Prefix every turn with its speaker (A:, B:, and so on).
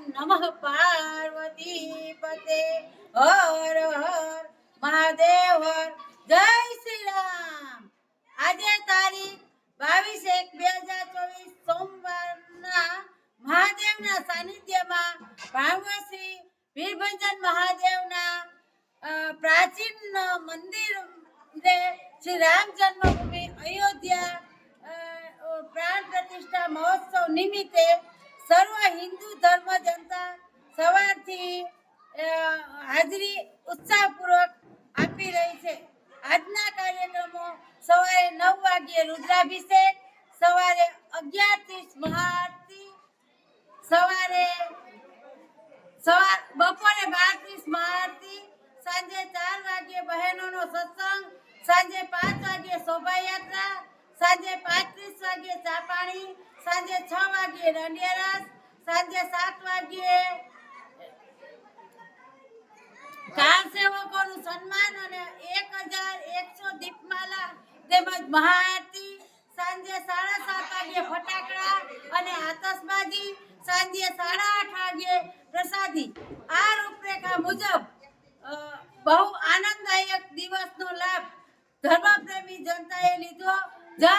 A: નમઃ પાર્વતી પતે હર હર મહાદેવ હર જય શ્રી રામ। આજે તારીખ 22/1/2024 સોમવારના મહાદેવના સાનિધ્યમાં ભાગવત શ્રી વીરભંજન મહાદેવના પ્રાચીન મંદિર શ્રી રામ જન્મભૂમિ અયોધ્યા પ્રાણ પ્રતિષ્ઠા મહોત્સવ નિમિત્તે સર્વ હિન્દુ ધર્મ જનતા સવારથી હાજરી ઉત્સાહપૂર્વક આપી રહી છે। આજના કાર્યક્રમો સવારે 9 વાગ્યે રુદ્રાભિષેક, સવારે 11:30 મહાઆરતી, બપોરે 12:30 મહાઆરતી, સાંજે 4 વાગ્યે બહેનોનો સત્સંગ, સાંજે 5 વાગ્યે શોભાયાત્રા, સાંજે 5:30 વાગ્યે ચા પાણી, સાંજે 6 વાગ્યે દાંડિયા રાસ, સાંજે 7 વાગ્યે કાર સેવકોનું સન્માન અને 1100 દીપમાલા તેમજ મહાઆરતી, સાંજે 7:30 વાગ્યે ફટાકડા અને આતશબાજી, સાંજે 8:30 વાગ્યે પ્રસાદી। આ રૂપરેખા મુજબ બહુ આનંદદાયક દિવસનો લાભ ધર્મપ્રેમી જનતાએ લીધો। જય